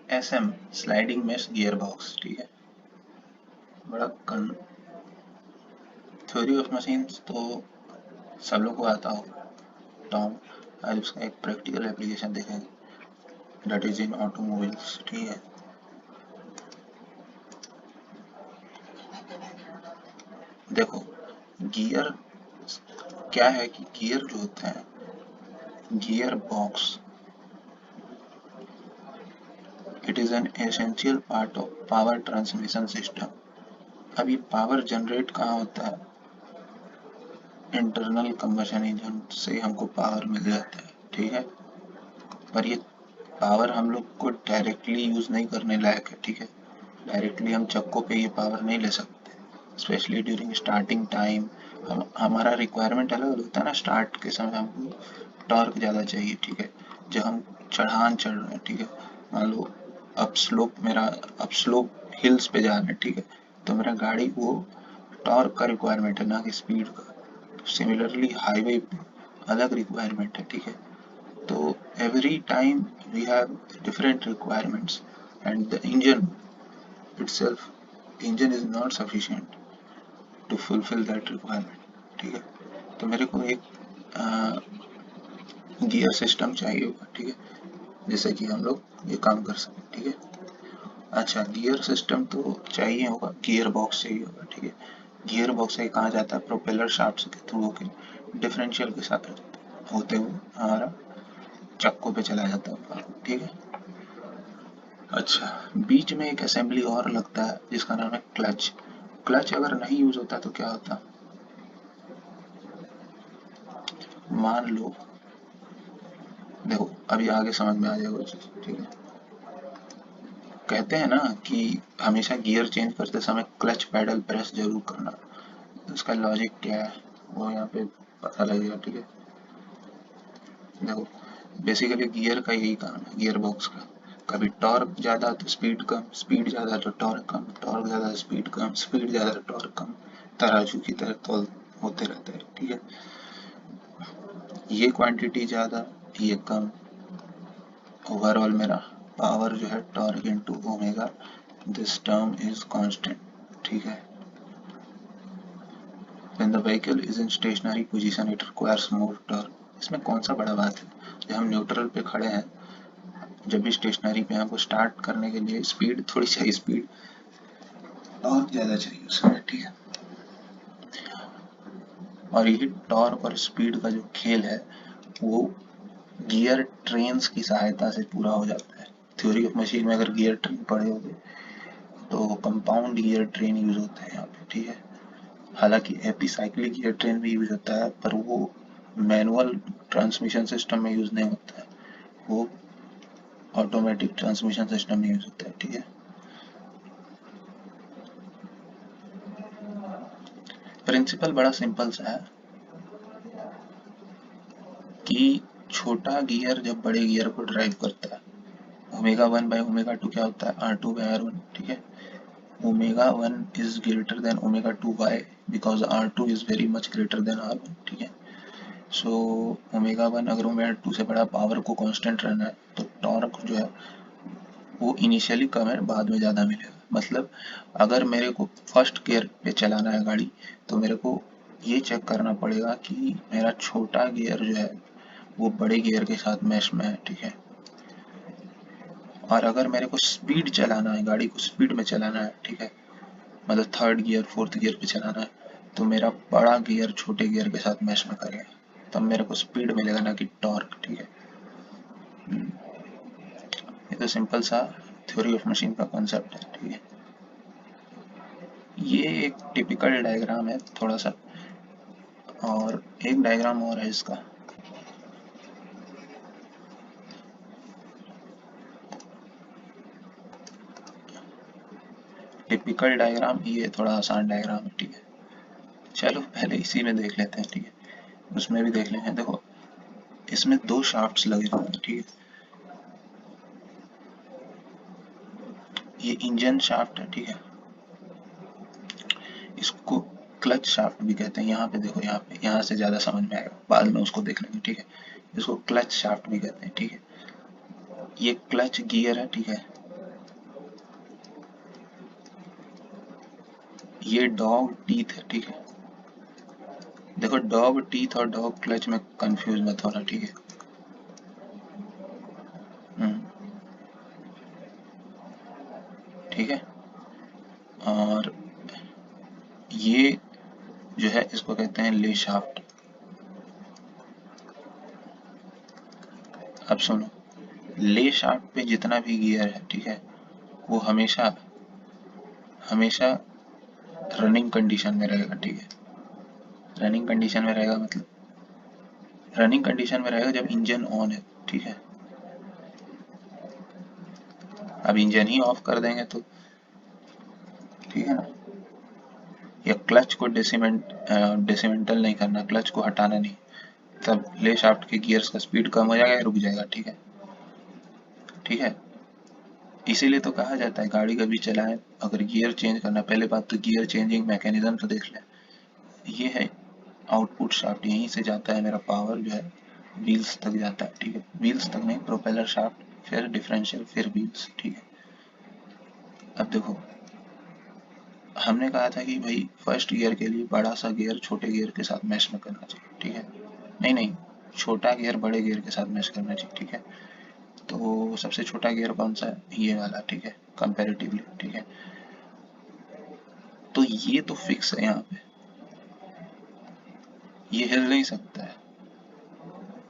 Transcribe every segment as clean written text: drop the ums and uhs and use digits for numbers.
SM sliding mesh gear box, ठीक है। बड़ा थ्योरी ऑफ मशीन्स तो सब लोग को आता होगा। टॉम आज उसका एक प्रैक्टिकल एप्लीकेशन देखेंगे, दैट इज इन ऑटोमोबाइल्स, ठीक है। देखो गियर क्या है कि गियर जो होते हैं, gear box, it is an essential part of power transmission system. अब ये पावर जनरेट कहाँ होता है, इंटरनल कंबशन इंजन से हमको पावर मिल जाता है, ठीक है। पर ये पावर हम लोग को डायरेक्टली यूज नहीं करने लायक है, ठीक है। डायरेक्टली हम चक्कों पे ये पावर नहीं ले सकते, स्पेशली ड्यूरिंग स्टार्टिंग टाइम। हमारा रिक्वायरमेंट अलग होता है ना, स्टार्ट के समय हमको टॉर्क ज़्यादा चाहिए, ठीक है। जब हम चढ़ान चढ़ रहे हैं, ठीक है, मान लो अप स्लोप हिल्स पे जा रहे हैं, ठीक है, तो मेरा गाड़ी वो टॉर्क का रिक्वायरमेंट है, ना कि स्पीड का। सिमिलरली हाईवे पे अलग रिक्वायरमेंट है, ठीक है। तो every time we have different requirements, and the itself engine is not sufficient to fulfill that requirement, ठीक है। तो मेरे को एक गियर सिस्टम चाहिए होगा, ठीक है, जिससे कि हम लोग ये काम कर सकें, ठीक है। अच्छा, गियर सिस्टम तो चाहिए होगा, गियर बॉक्स चाहिए होगा, ठीक है। गियर बॉक्स से कहाँ जाता है, प्रोपेलर शाफ्ट के थ्रू होके डिफरेंशियल के साथ होते हुए हमारा चक्कों पे चला जाता है, ठीक है। अच्छा, बीच में एक असेंबली और लगता है जिसका नाम है क्लच। क्लच अगर नहीं यूज होता तो क्या होता, मान लो, देखो अभी आगे समझ में आ जाएगा चीज, ठीक है। कहते हैं ना कि हमेशा गियर चेंज करते समय क्लच पैडल प्रेस जरूर करना। उसका लॉजिक क्या है वो यहाँ पे पता लगेगा, ठीक है। देखो बेसिकली गियर का यही काम है, गियर बॉक्स का। कभी टॉर्क ज्यादा तो स्पीड कम, स्पीड ज्यादा तो टॉर्क कम, टॉर्क ज्यादा स्पीड कम, स्पीड ज्यादा तो टॉर्क कम, तराजू की तरह तौल होते रहते हैं, ठीक है। ये क्वांटिटी ज्यादा, ये कम, ओवरऑल मेरा पावर जो है torque into omega, this term is constant, ठीक है। When the vehicle is in stationary position it requires more torque। इसमें कौन सा बड़ा बात है, जब हम न्यूट्रल पे खड़े हैं, जब भी स्टेशनरी पे हमको स्टार्ट करने के लिए स्पीड थोड़ी चाहिए, स्पीड टॉर्क ज्यादा चाहिए उसमें, ठीक है। और ये टॉर्क और स्पीड का जो खेल है वो गियर ट्रेन्स की सहायता से पूरा हो जाता है। थ्योरी ऑफ मशीन में अगर गियर ट्रेन पढ़े होगे तो कंपाउंड गियर ट्रेन यूज होता है यहाँ पे, ठीक है। हालांकि एपीसाइक्लिक गियर ट्रेन भी यूज होता है पर वो मैनुअल ट्रांसमिशन सिस्टम में यूज नहीं होता है, वो ऑटोमेटिक ट्रांसमिशन सिस्टम में यूज होता है, ठीक है। प्रिंसिपल बड़ा सिंपल सा है कि छोटा गियर जब बड़े गियर को ड्राइव करता है, omega one by omega two क्या होता है, R two by R one, ठीक है। Omega one is greater than omega two by, because R two is very much greater than R one, ठीक है। सो ओमेगा वन अगर omega two से बड़ा, पावर को कांस्टेंट रहना है तो टॉर्क जो है वो इनिशियली कम है, बाद में ज़्यादा मिलेगा। मतलब अगर मेरे को फर्स्ट गियर पे चलाना है गाड़ी तो मेरे को ये चेक करना पड़ेगा कि मेरा छोटा गियर जो है वो बड़े गियर के साथ मैच में है, ठीक है। और अगर मेरे को स्पीड चलाना है, गाड़ी को स्पीड में चलाना है, ठीक है, मतलब थर्ड गियर फोर्थ गियर पे चलाना है, तो मेरा बड़ा गियर छोटे गियर के साथ मैच में करेगा, तब मेरे को स्पीड मिलेगा, ना कि टॉर्क, ठीक है। ये तो सिंपल सा थ्योरी ऑफ मशीन का कॉन्सेप्ट है, ठीक है। ये एक टिपिकल डायग्राम है थोड़ा सा, और एक डायग्राम और है इसका। टिपिकल डायग्राम ये थोड़ा आसान डायग्राम है, ठीक है। चलो पहले इसी में देख लेते हैं, ठीक है, उसमें भी देख लेंगे। देखो इसमें दो शाफ्ट्स लगे हुए हैं, ठीक है। ये इंजन शाफ्ट है, ठीक है। इसको क्लच शाफ्ट भी कहते हैं। यहाँ पे देखो, यहाँ पे, यहाँ से ज्यादा समझ में आएगा, बाद में उसको देख लेंगे, ठीक है। इसको क्लच शाफ्ट भी कहते हैं, ठीक है। ये क्लच गियर है, ठीक है। ये डॉग टीथ है, ठीक है। देखो डॉग टीथ और डॉग क्लच में कंफ्यूज मत होना, ठीक है। ठीक है। और ये जो है इसको कहते हैं ले शाफ्ट। अब सुनो, ले शाफ्ट पे जितना भी गियर है, ठीक है, वो हमेशा हमेशा रनिंग कंडीशन में रहेगा, ठीक है। रनिंग कंडीशन में रहेगा मतलब रनिंग कंडीशन में रहेगा जब इंजन ऑन है, ठीक है। अब इंजन ही ऑफ कर देंगे तो ठीक है ना। या क्लच को डिसमेंटल नहीं करना, क्लच को हटाना नहीं, तब ले शाफ्ट के गियर्स का स्पीड कम हो जाएगा या रुक जाएगा, ठीक है। ठीक है। इसीलिए तो कहा जाता है गाड़ी कभी चलाएं अगर गियर चेंज करना, पहले बात तो गियर चेंजिंग मैकेनिज्म तो देख लें। ये है आउटपुट शाफ्ट, यहीं से जाता है मेरा पावर जो है व्हील्स तक जाता है, ठीक है। व्हील्स तक नहीं, प्रोपेलर शाफ्ट फिर डिफरेंशियल फिर व्हील्स, ठीक है। अब देखो, हमने कहा था कि भाई फर्स्ट गियर के लिए बड़ा सा गियर छोटे गियर के साथ मैच में करना चाहिए, ठीक है। नहीं नहीं, छोटा गियर बड़े गियर के साथ मैच करना चाहिए, ठीक है। तो सबसे छोटा गियर कौन सा है, ये वाला, ठीक है, कंपैरेटिवली, ठीक है। तो ये तो फिक्स है यहाँ पे, ये हिल नहीं सकता है।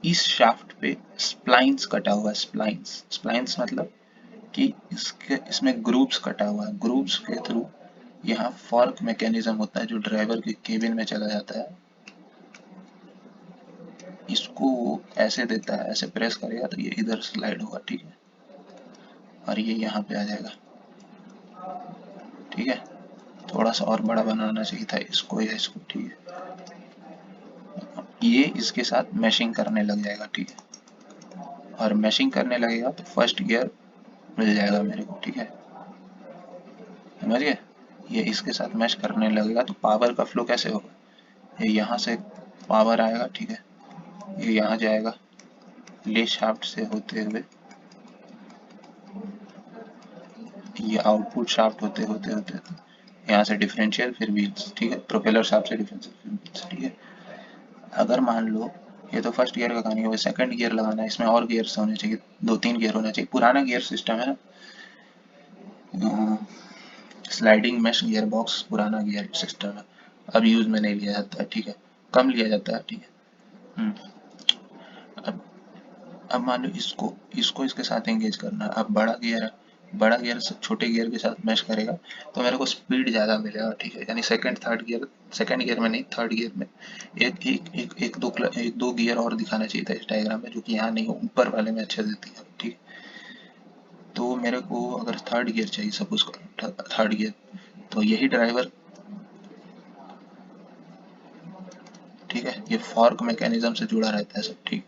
इस शाफ्ट पे स्प्लाइंस कटा हुआ है, स्प्लाइंस स्प्लाइंस मतलब कि इसके इसमें ग्रूव्स कटा हुआ है, ग्रूव्स के थ्रू यहाँ फॉर्क मैकेनिज्म होता है जो ड्राइवर के केबिन में चला जाता है। इसको ऐसे देता है, ऐसे प्रेस करेगा तो ये इधर स्लाइड होगा, ठीक है, और ये यहाँ पे आ जाएगा, ठीक है। थोड़ा सा और बड़ा बनाना चाहिए था इसको या इसको, ठीक है। ये इसके साथ मैशिंग करने लग जाएगा, ठीक है। और मैशिंग करने लगेगा तो फर्स्ट गियर मिल जाएगा मेरे को, ठीक है, समझ गए। ये इसके साथ मैश करने लगेगा तो पावर का फ्लो कैसे होगा, ये यहाँ से पावर आएगा, ठीक है, ये यहाँ जाएगा ले शाफ्ट से होते हुए, ये आउटपुट शाफ्ट होते होते होते यहाँ से डिफरेंशियल फिर व्हील्स, ठीक है, प्रोपेलर शाफ्ट से डिफरेंशियल फिर व्हील्स, ठीक है। अगर मान लो ये तो फर्स्ट गियर का कहानी है, सेकंड गियर लगाना है, इसमें और गियर्स होने चाहिए, 2-3 गियर होना चाहिए। पुराना गियर सिस्टम है ना, स्लाइडिंग मैश गियर बॉक्स पुराना गियर सिस्टम है, अब यूज में नहीं लिया जाता है, ठीक है, कम लिया जाता है, ठीक है। अब अब मान लो इसको इसको इसके साथ एंगेज करना है। अब बड़ा गियर है, बड़ा गियर छोटे गियर के साथ मैश करेगा तो मेरे को स्पीड ज़्यादा मिलेगा, ठीक है। यानी सेकंड गियर में नहीं, थर्ड गियर में एक दो गियर और दिखाना चाहिए था इस डायग्राम में, जो कि यहाँ नहीं, ऊपर वाले में अच्छे देती है, ठीक। तो मेरे को अगर थर्ड गियर चाहिए, सपोज थर्ड गियर, तो यही ड्राइवर, ठीक है, ये फॉर्क मैकेनिज्म से जुड़ा रहता है सब, ठीक।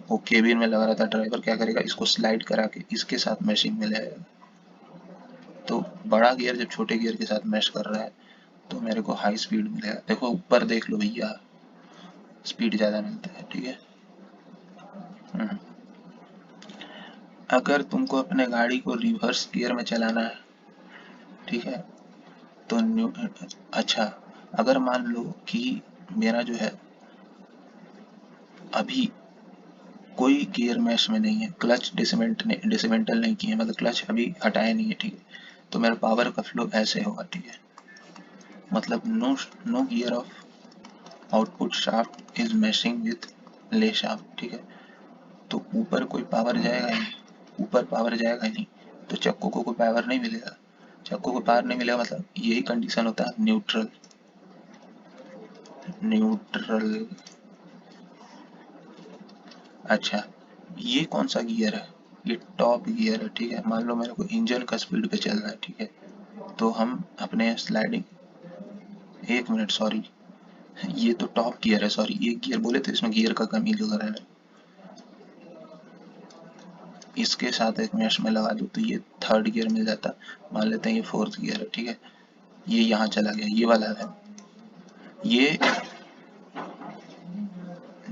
वो केबिन में लगा रहता है, ड्राइवर क्या करेगा, इसको स्लाइड करा के इसके साथ मैशिंग में ले आएगा। तो बड़ा गियर जब छोटे गियर के साथ मैश कर रहा है तो मेरे को हाई स्पीड मिलेगा। देखो ऊपर देख लो भैया, स्पीड ज़्यादा मिलता है, ठीक है। हम्म। अगर तुमको अपने गाड़ी को रिवर्स गियर में चलाना है, ठीक है, तो अच्छा, अगर मान लो कि मेरा जो है अभी कोई गियर मैश में नहीं है, क्लच डिसमेंटल नहीं किए, मतलब क्लच अभी हटाया नहीं है, ठीक है, तो मेरा पावर का फ्लो ऐसे होगा, ठीक है। मतलब no gear of output shaft is meshing with lay shaft, ठीक है। तो ऊपर कोई पावर जाएगा ही नहीं, ऊपर पावर जाएगा ही नहीं, तो चक्कों को कोई पावर नहीं मिलेगा। चक्कों को पावर नहीं मिलेगा मतलब यही कंडीशन होता है न्यूट्रल। न्यूट्रल, अच्छा, ये कौन सा गियर है, ये टॉप गियर है, ठीक है। मान लो मेरे को इंजन का स्पीड पे चलना है, ठीक है, तो हम अपने स्लाइडिंग, एक मिनट सॉरी, ये तो टॉप गियर है, सॉरी एक गियर बोले तो इसमें गियर का कमी लग रहा है। इसके साथ एक मैश में लगा दूँ तो ये थर्ड गियर मिल जाता, मान लेते हैं ये फोर्थ गियर है, ठीक है। ये यहाँ चला गया, ये वाला है, ये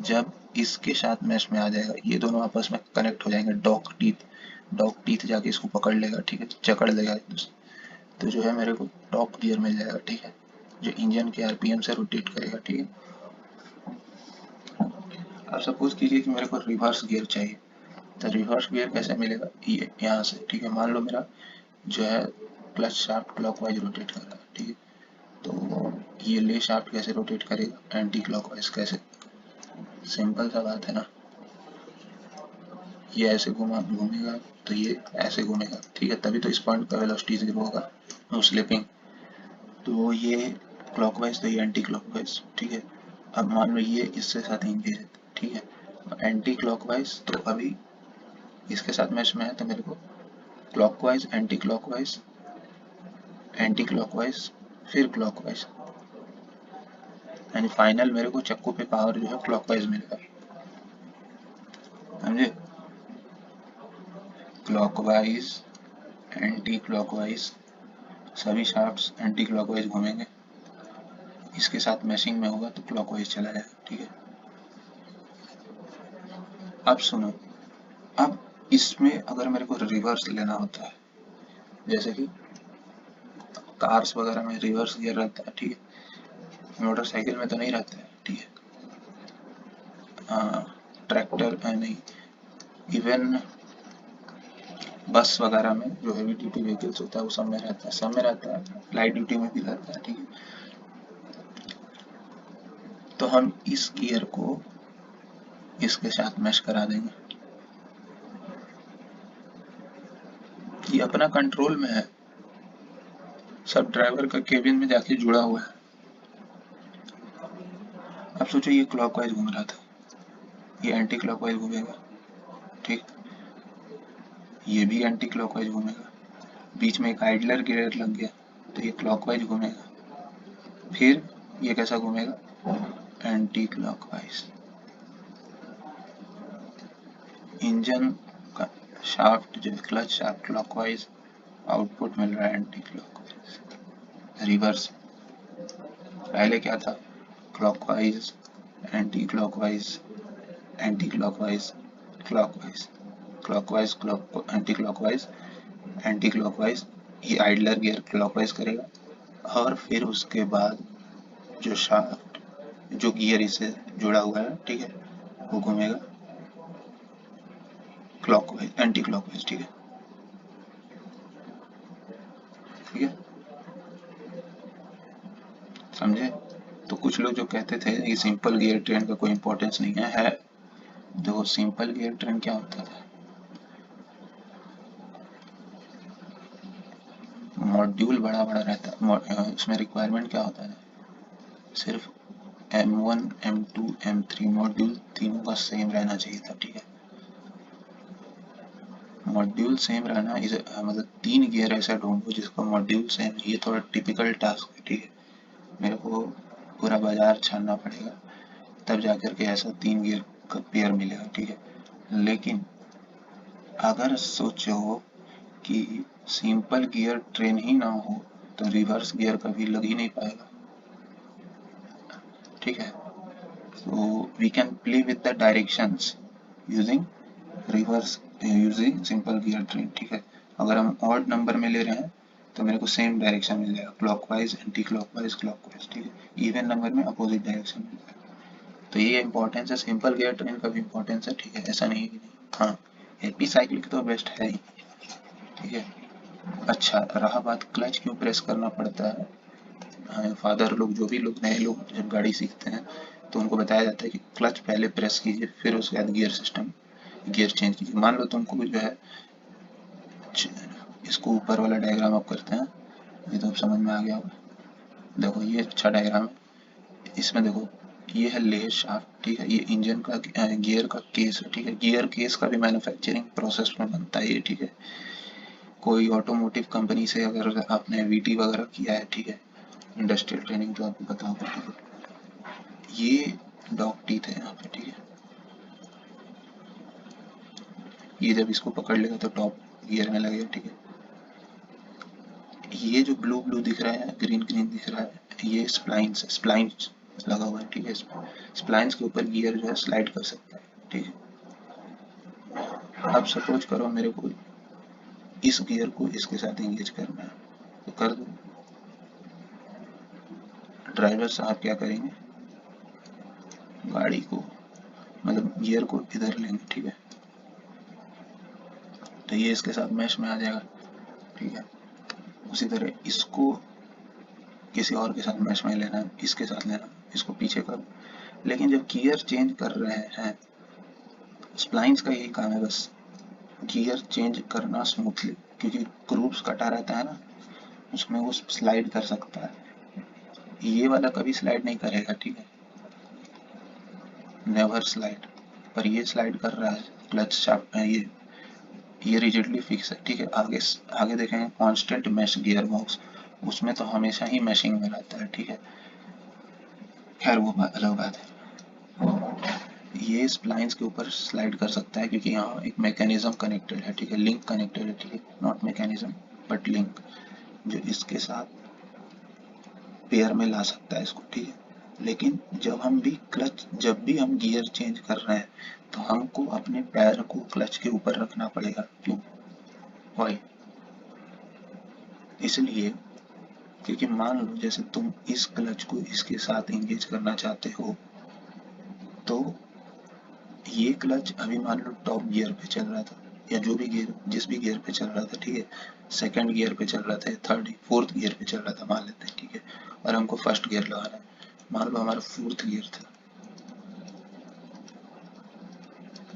जब इसके साथ मैश में आ जाएगा ये दोनों आपस में कनेक्ट हो जाएंगे, डॉग टीथ जाके इसको पकड़ लेगा, ठीक है, जकड़ लेगा एक दूसरे, तो जो है मेरे को टॉप गियर मिल जाएगा, ठीक है, जो इंजन के आरपीएम से रोटेट करेगा, ठीक है। अब सपोज कीजिए कि मेरे को रिवर्स गियर चाहिए, तो रिवर्स गियर कैसे मिलेगा, ये यहाँ से, ठीक है। मान लो मेरा जो है क्लच शाफ्ट क्लॉकवाइज रोटेट कर रहा है, ठीक है, तो ये ले शाफ्ट कैसे रोटेट करेगा, एंटी क्लॉकवाइज। कैसे, सिंपल सा बात है ना, ये ऐसे घूमेगा तो ये ऐसे घूमेगा, ठीक है, तभी तो इस पॉइंट का वेलोसिटी 0 होगा, नो स्लिपिंग। तो ये क्लॉकवाइज तो ये एंटी क्लॉकवाइज, ठीक है। अब मान लो ये इसके साथ इंगेज है, ठीक है, एंटी क्लॉकवाइज, तो अभी इसके साथ मैच में है, तो मेरे को clockwise anti clockwise anti clockwise फिर क्लॉकवाइज, यानी फाइनल मेरे को चक्कू पे पावर जो है क्लॉकवाइज मिलेगा, समझे। क्लॉकवाइज एंटी क्लॉकवाइज, सभी शाफ्ट्स एंटी क्लॉकवाइज घूमेंगे, इसके साथ मैचिंग में होगा तो क्लॉकवाइज चला जाएगा, ठीक है। अब सुनो, अब इसमें अगर मेरे को रिवर्स लेना होता है, जैसे कि कार्स वगैरह में रिवर्स गियर रहता है, ठीक है, मोटरसाइकिल में तो नहीं रहता है, ठीक है, ट्रैक्टर नहीं, इवन बस वगैरह में जो हेवी ड्यूटी व्हीकल्स होता है वो सब में रहता है, सब में रहता है, लाइट ड्यूटी में भी रहता है, ठीक है। तो हम इस गियर को इसके साथ मैश करा देंगे, ये अपना कंट्रोल में है, सब ड्राइवर का केबिन में जाके जुड़ा हुआ है। अब सोचो ये क्लॉकवाइज घूम रहा था, ये एंटी क्लॉकवाइज घूमेगा, ठीक, ये भी एंटी क्लॉकवाइज घूमेगा, बीच में एक आइडलर गियर लग गया तो ये क्लॉकवाइज घूमेगा, फिर ये कैसा घूमेगा, एंटी क्लॉकवाइज। इंजन का शाफ्ट जो क्लच शाफ्ट क्लॉकवाइज, आउटपुट मिल रहा है एंटी क्लॉकवाइज। रिवर्स पहले क्या था, clockwise anti clockwise anti clockwise clockwise clockwise clock anti clockwise anti clockwise, ये आइडलर गियर क्लॉकवाइज करेगा, और फिर उसके बाद जो शाफ्ट जो गियर इसे जुड़ा हुआ है, ठीक है, वो घूमेगा क्लॉकवाइज एंटी क्लॉकवाइज, ठीक है, ठीक है, समझे। तो कुछ लोग जो कहते थे ये सिंपल गियर ट्रेन का कोई इंपॉर्टेंस नहीं है देखो सिंपल गियर ट्रेन क्या होता था, मॉड्यूल बड़ा बड़ा रहता, उसमें रिक्वायरमेंट क्या होता है, सिर्फ M1 M2 M3 मॉड्यूल तीनों का सेम रहना चाहिए था, ठीक है। मॉड्यूल सेम रहना इस मतलब 3 गियर ऐसा ढूंढो जिसका मॉड्यूल सेम, ये थोड़ा टिपिकल टास्क है, ठीक है। मेरे को पूरा बाजार छानना पड़ेगा तब जाकर के ऐसा 3 गियर का पेयर मिलेगा, ठीक है। लेकिन अगर सोचो कि सिंपल गियर ट्रेन ही ना हो तो रिवर्स गियर कभी लग ही नहीं पाएगा, ठीक है। so we can play with the directions using reverse using simple gear train, ठीक है। अगर हम ऑड नंबर में ले रहे हैं तो मेरे को सेम डायरेक्शन मिल जाएगा, क्लॉकवाइज एंटी क्लॉकवाइज क्लॉकवाइज, ठीक है। इवन नंबर में अपोजिट डायरेक्शन मिल जाएगा। तो ये इंपॉर्टेंस है, सिंपल गियर ट्रेन का भी इंपॉर्टेंस है, ठीक है, ऐसा नहीं है कि नहीं। हाँ, एपी साइक्लिक तो बेस्ट है ही, ठीक है। अच्छा रहा बात क्लच क्यों प्रेस करना पड़ता है, फादर लोग जो भी लोग नए लोग जब गाड़ी सीखते हैं तो उनको बताया जाता है कि क्लच पहले प्रेस कीजिए फिर उसके बाद गियर सिस्टम गियर चेंज कीजिए। मान लो तुमको जो है इसको ऊपर वाला डायग्राम आप करते हैं, ये तो समझ में आ गया होगा। देखो ये अच्छा डायग्राम है, इसमें देखो ये है लेयर शाफ्ट, ठीक है, ये इंजन का गियर का केस है, ठीक है। गियर केस का भी मैन्युफैक्चरिंग प्रोसेस में बनता है ये, ठीक है। कोई ऑटोमोटिव कंपनी से अगर आपने वीटी वगैरह किया है, ठीक है, इंडस्ट्रियल ट्रेनिंग तो आपको पता होगा, ठीक है। ये डॉग टीथ है यहाँ पे, ठीक है, ये जब इसको पकड़ लेगा तो टॉप गियर में लगेगा, ठीक है। ये जो ब्लू ब्लू दिख रहा है ग्रीन ग्रीन दिख रहा है ये स्प्लाइंस लगा हुआ है, ठीक है। स्प्लाइंस के ऊपर गियर जो है स्लाइड कर सकता है, ठीक है। अब सपोज करो मेरे को इस गियर को इसके साथ एंगेज करना है, तो कर दो। ड्राइवर साहब क्या करेंगे, गाड़ी को मतलब गियर को इधर लेंगे, ठीक है। तो ये इसके साथ मैश में आ जाएगा, ठीक है। उसी तरह इसको किसी और के साथ मैच में लेना है, इसके साथ लेना, इसको पीछे करो। लेकिन जब गियर चेंज कर रहे हैं, स्प्लाइंस का यही काम है बस, गियर चेंज करना स्मूथली, क्योंकि ग्रूव्स कटा रहता है ना, उसमें वो स्लाइड कर सकता है। ये वाला कभी स्लाइड नहीं करेगा, ठीक है, नेवर स्लाइड। पर ये स्लाइड कर रहा है, क्लच शाफ्ट है ये रिजिडली फिक्स है, ठीक है। आगे आगे देखेंगे कांस्टेंट मैश गियर बॉक्स, उसमें तो हमेशा ही मैशिंग में रहता है, ठीक है। खैर वो अलग बात है। ये स्प्लाइंस के ऊपर स्लाइड कर सकता है क्योंकि यहाँ एक मैकेनिज्म कनेक्टेड है, ठीक है, लिंक कनेक्टेड है, ठीक है, नॉट मैकेनिज्म बट लिंक, जो इसके साथ पेयर में ला सकता है इसको, ठीक है। लेकिन जब भी हम गियर चेंज कर रहे हैं तो हमको अपने पैर को क्लच के ऊपर रखना पड़ेगा। क्यों? वाई? इसलिए क्योंकि मान लो जैसे तुम इस क्लच को इसके साथ एंगेज करना चाहते हो, तो ये क्लच अभी मान लो टॉप गियर पे चल रहा था, या जो भी गियर जिस भी गियर पे चल रहा था, ठीक है, सेकंड गियर पे चल रहा था, थर्ड फोर्थ गियर पे चल रहा था मान लेते हैं, ठीक है। और हमको फर्स्ट गियर लगाना है, मान लो हमारा फोर्थ गियर था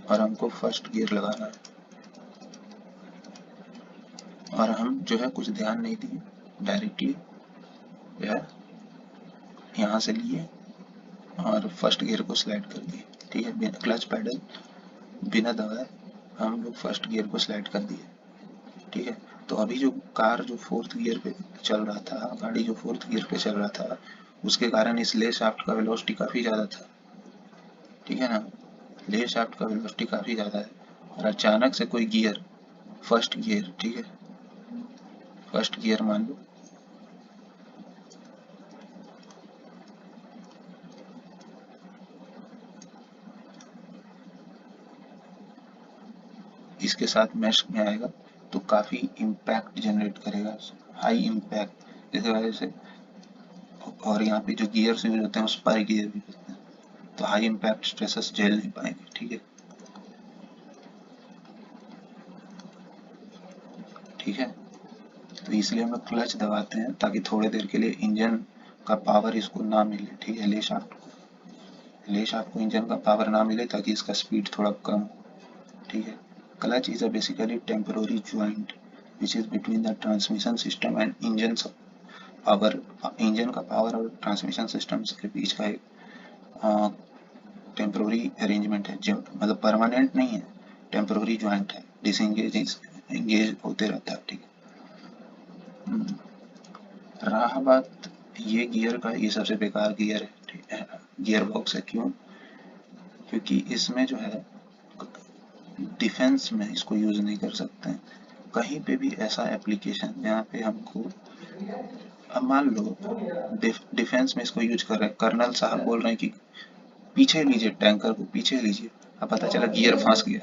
और हमको फर्स्ट गियर लगाना है, और हम जो है कुछ ध्यान नहीं दिए, डायरेक्टली यार यहाँ से लिए और फर्स्ट गियर को स्लाइड कर दिए, ठीक है, बिना क्लच पैडल बिना दबाए हम लोग फर्स्ट गियर को स्लाइड कर दिए, ठीक है। तो अभी जो कार जो फोर्थ गियर पे चल रहा था, गाड़ी जो फोर्थ गियर पे चल रहा था, उसके कारण इस ले शाफ्ट का वेलोसिटी काफी ज्यादा था, ठीक है ना। ले शाफ्ट का वेलोसिटी काफी ज्यादा है, और अचानक से कोई गियर, फर्स्ट गियर, ठीक है, फर्स्ट गियर मान लो, इसके साथ मैश में आएगा तो काफी इम्पैक्ट जनरेट करेगा, हाई इम्पैक्ट, जिसकी वजह से, और यहाँ पे जो गियर्स यूज होते हैं उस पर गियर भी होते हैं, तो हाई इम्पैक्ट स्ट्रेसेस झेल नहीं पाएंगे, ठीक है, ठीक है। तो इसलिए हम लोग क्लच दबाते हैं ताकि थोड़ी देर के लिए इंजन का पावर इसको ना मिले, ठीक है, ले शाफ्ट को इंजन का पावर ना मिले ताकि इसका स्पीड थोड़ा कम हो, ठीक है। Clutch is a basically temporary joint which is between the transmission system and engine power, engine का पावर और ट्रांसमिशन सिस्टम के बीच का एक टेम्पररी अरेंजमेंट है, जो मतलब परमानेंट नहीं है, टेम्पररी ज्वाइंट है, डिसंगेज एंगेज होते रहता है, ठीक है। रहा बात ये गियर का, ये सबसे बेकार गियर है, ठीक है, गियर बॉक्स है। क्यों? क्योंकि इसमें जो है डिफेंस में इसको यूज नहीं कर सकते हैं, कहीं पे भी ऐसा एप्लीकेशन जहाँ पे हमको, अब मान लो डिफेंस में इसको यूज कर रहे हैं, कर्नल साहब बोल रहे हैं कि पीछे लीजिए, टैंकर को पीछे लीजिए, अब पता चला गियर फंस गया,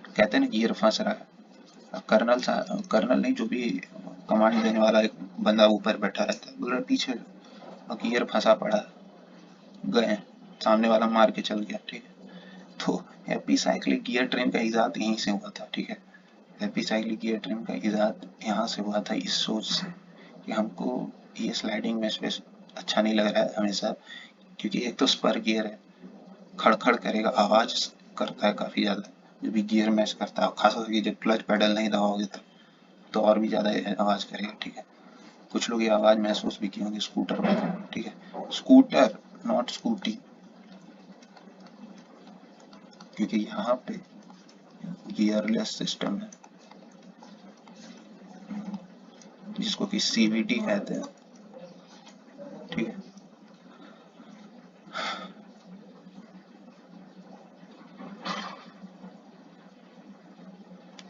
कहते हैं ना गियर फंस रहा है। अब कर्नल साहब, कर्नल नहीं, जो भी कमांड देने वाला एक बंदा ऊपर बैठा रहता है, बोल रहा है पीछे लो, और गियर फंसा पड़ा है, गए, सामने वाला मार के चल गया, ठीक है। तो एपीसाइक्लिक गियर ट्रेन का इजाद यहीं से हुआ था, ठीक है, एपीसाइक्लिक गियर ट्रेन का इजाद यहाँ से हुआ था, इस सोच से कि हमको ये स्लाइडिंग में स्पेस अच्छा नहीं लग रहा है हमेशा, क्योंकि एक तो स्पर गियर है, खड़खड़ करेगा, आवाज करता है काफी ज्यादा, जब भी गियर मैच करता है, खास करके जब क्लच पेडल नहीं दबाओगे तो और भी ज्यादा आवाज करेगा, ठीक है। कुछ लोग ये आवाज महसूस भी किए होंगे स्कूटर में, ठीक है, स्कूटर नॉट स्कूटी, क्योंकि यहाँ पे गियरलेस सिस्टम है जिसको कि सीवीटी कहते हैं, ठीक है।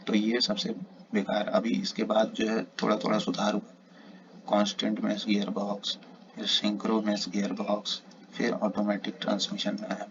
तो ये सबसे बेकार, अभी इसके बाद जो है थोड़ा थोड़ा सुधार हुआ, कांस्टेंट मैश गियर बॉक्स, फिर सिंक्रो मैश गियर बॉक्स, फिर ऑटोमेटिक ट्रांसमिशन में आया,